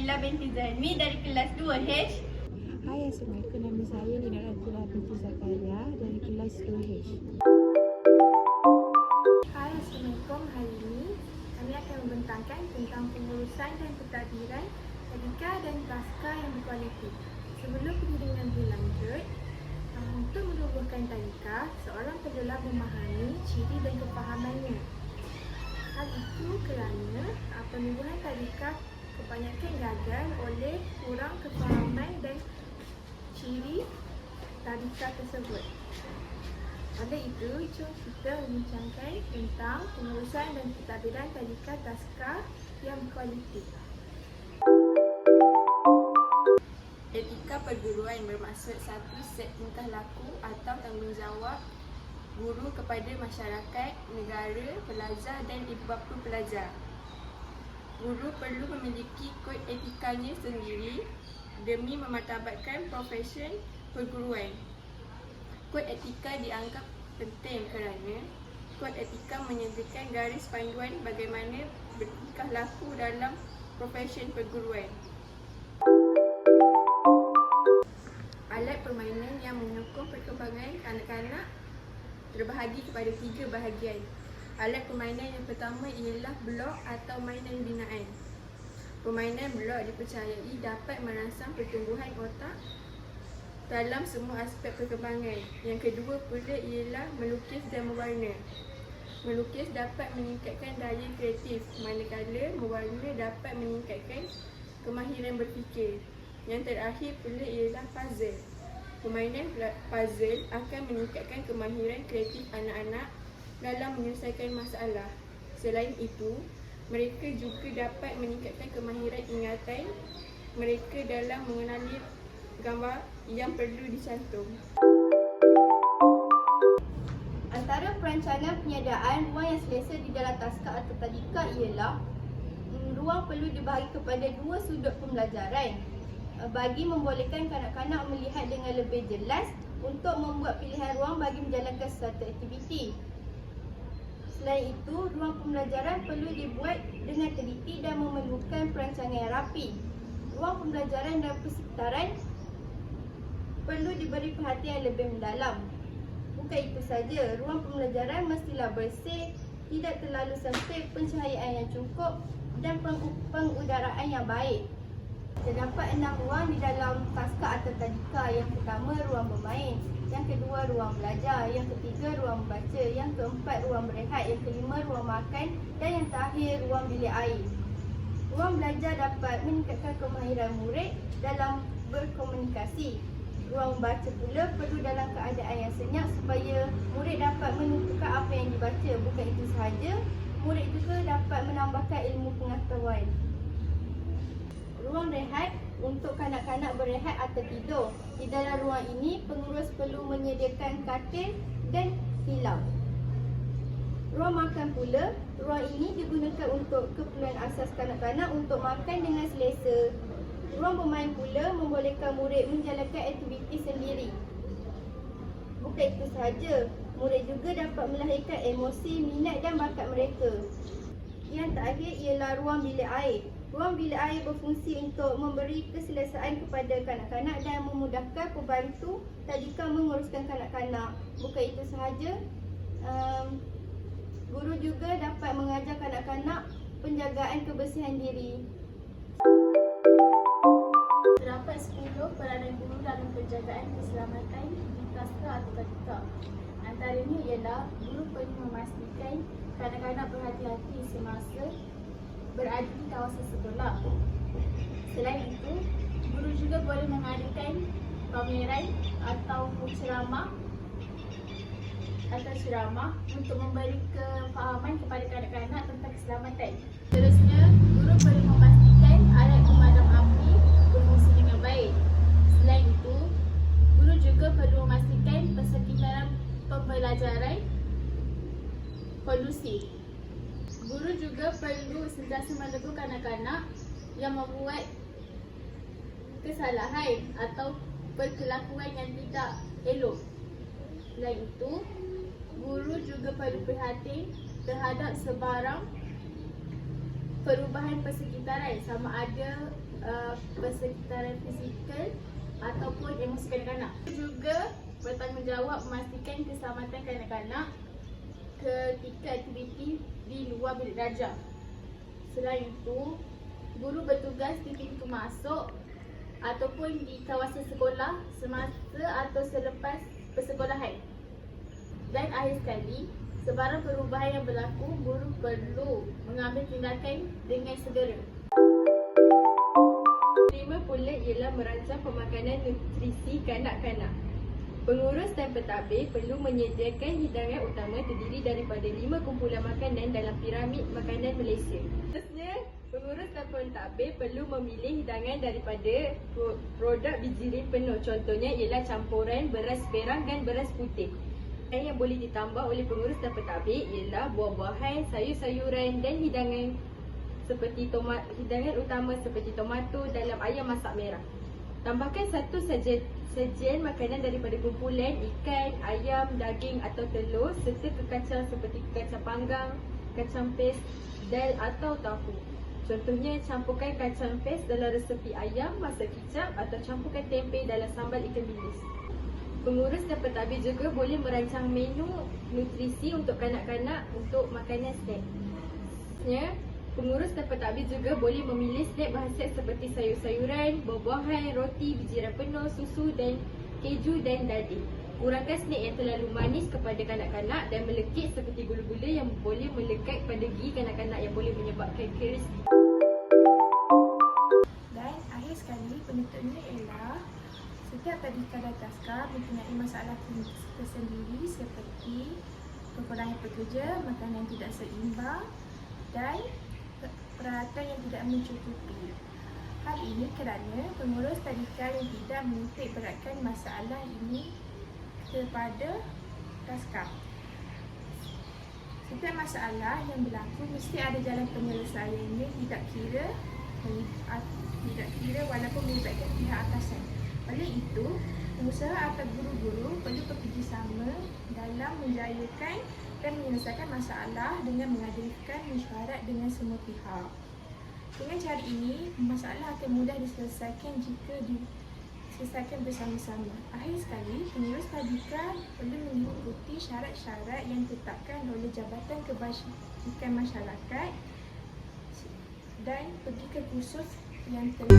Nabila binti Zaimi dari kelas 2H. Hai, Assalamualaikum. Nama saya Nina Ratila binti Zakaria dari kelas 2H. Hai, Assalamualaikum. Hari ini kami akan membentangkan tentang pengurusan dan pentadbiran tadika dan taska yang berkualiti. Sebelum pergi dengan lebih lanjut, untuk menubuhkan tadika, seorang perlulah memahami ciri dan kefahamannya. Hal itu kerana penubuhan tadika kebanyakan gagal oleh kurang kefahaman dan ciri tadika tersebut. Oleh itu, jom kita membincangkan tentang pengurusan dan pentadbiran tadika taska yang berkualiti. Etika perguruan bermaksud satu set tingkah laku atau tanggungjawab guru kepada masyarakat, negara, pelajar dan ibu bapa pelajar. Guru perlu memiliki kod etikanya sendiri demi memartabatkan profesion perguruan. Kod etika dianggap penting kerana kod etika menyediakan garis panduan bagaimana bertingkah laku dalam profesion perguruan. Alat permainan yang menyokong perkembangan kanak-kanak terbahagi kepada 3 bahagian. Alat permainan yang pertama ialah blok atau mainan binaan. Permainan blok dipercayai dapat merangsang pertumbuhan otak dalam semua aspek perkembangan. Yang kedua pula ialah melukis dan mewarna. Melukis dapat meningkatkan daya kreatif, manakala mewarna dapat meningkatkan kemahiran berfikir. Yang terakhir pula ialah puzzle. Permainan puzzle akan meningkatkan kemahiran kreatif anak-anak dalam menyelesaikan masalah. Selain itu, mereka juga dapat meningkatkan kemahiran ingatan mereka dalam mengenali gambar yang perlu dicantum. Antara perancangan penyediaan ruang yang selesa di dalam taska atau tadika ialah ruang perlu dibahagi kepada 2 sudut pembelajaran bagi membolehkan kanak-kanak melihat dengan lebih jelas untuk membuat pilihan ruang bagi menjalankan sesuatu aktiviti. Selain itu, ruang pembelajaran perlu dibuat dengan teliti dan memerlukan perancangan yang rapi. Ruang pembelajaran dan persekitaran perlu diberi perhatian yang lebih mendalam. Bukan itu saja, ruang pembelajaran mestilah bersih, tidak terlalu sempit, pencahayaan yang cukup dan pengudaraan yang baik. Terdapat 6 ruang di dalam taska atau tadika. Yang pertama, ruang bermain. Yang kedua, ruang belajar. Yang ketiga, ruang membaca. Yang keempat, ruang berehat. Yang kelima, ruang makan. Dan yang terakhir, ruang bilik air. Ruang belajar dapat meningkatkan kemahiran murid dalam berkomunikasi. Ruang membaca pula perlu dalam keadaan yang senyap supaya murid dapat menentukan apa yang dibaca. Bukan itu sahaja, murid juga dapat menambahkan ilmu pengetahuan. Ruang rehat untuk kanak-kanak berehat atau tidur. Di dalam ruang ini, pengurus perlu menyediakan katil dan tilam. Ruang makan pula, ruang ini digunakan untuk keperluan asas kanak-kanak untuk makan dengan selesa. Ruang bermain pula membolehkan murid menjalankan aktiviti sendiri. Bukan itu sahaja, murid juga dapat melahirkan emosi, minat dan bakat mereka. Yang terakhir ialah ruang bilik air. Ruang bilik air berfungsi untuk memberi keselesaan kepada kanak-kanak dan memudahkan pembantu tadika menguruskan kanak-kanak. Bukan itu sahaja, guru juga dapat mengajar kanak-kanak penjagaan kebersihan diri. Terdapat 10 peranan guru dalam penjagaan keselamatan di taska atau tadika. Antaranya ialah guru perlu memastikan kanak-kanak berhati-hati semasa berada di kawasan sekolah. Selain itu, guru juga boleh mengadakan pameran atau ceramah untuk memberi kefahaman kepada kanak-kanak tentang keselamatan. Seterusnya, guru perlu memastikan alat pemadam api berfungsi dengan baik. Selain itu, guru juga perlu memastikan persekitaran pembelajaran kondusif. Guru juga perlu sentiasa menegur kanak-kanak yang membuat kesalahan atau berkelakuan yang tidak elok. Selain itu, guru juga perlu prihatin terhadap sebarang perubahan persekitaran, sama ada persekitaran fizikal ataupun emosi kanak-kanak. Juga bertanggungjawab memastikan keselamatan kanak-kanak ketika aktiviti di luar bilik belajar. Selain itu, guru bertugas di pintu masuk ataupun di kawasan sekolah semasa atau selepas persekolahan. Dan akhir sekali, sebarang perubahan yang berlaku, guru perlu mengambil tindakan dengan segera. Kelima pula ialah merancang pemakanan nutrisi kanak-kanak. Pengurus dan pentadbir perlu menyediakan hidangan utama terdiri daripada 5 kumpulan makanan dalam piramid makanan Malaysia. Seterusnya, pengurus dan pentadbir perlu memilih hidangan daripada produk bijirin penuh. Contohnya ialah campuran beras perang dan beras putih. Yang boleh ditambah oleh pengurus dan pentadbir ialah buah-buahan, sayur-sayuran dan hidangan utama seperti tomato dalam ayam masak merah. Tambahkan satu sajian makanan daripada kumpulan ikan, ayam, daging atau telur serta kekacang seperti kacang panggang, kacang pes, dal atau tahu. Contohnya campurkan kacang pes dalam resepi ayam masak kicap atau campurkan tempe dalam sambal ikan bilis. Pengurus dan pentadbir juga boleh merancang menu nutrisi untuk kanak-kanak untuk makanan snack. Pengurus dan pentadbir juga boleh memilih snack berkhasiat seperti sayur-sayuran, buah-buahan, roti, bijiran penuh, susu dan keju dan daging. Kurangkan snack yang terlalu manis kepada kanak-kanak dan melekit seperti gula-gula yang boleh melekat pada gigi kanak-kanak yang boleh menyebabkan keris. Dan akhir sekali, penutupnya ialah setiap tadika dan taska mempunyai masalah tersendiri seperti kekurangan pekerja, makanan tidak seimbang dan peralatan yang tidak mencukupi. Hal ini kerana pengurus tadika yang tidak menitik beratkan masalah ini kepada taska. Setiap masalah yang berlaku mesti ada jalan penyelesaiannya, tidak kira walaupun melibatkan pihak atasan. Oleh itu, pengusaha atau guru-guru perlu bekerjasama dalam menjayakan dan menyelesaikan masalah dengan mengadakan mesyuarat dengan semua pihak. Dengan cara ini, masalah akan mudah diselesaikan jika diselesaikan bersama-sama. Akhir sekali, pengurus tadika perlu mengikuti syarat-syarat yang ditetapkan oleh Jabatan Kebajikan Masyarakat dan pergi ke kursus yang telah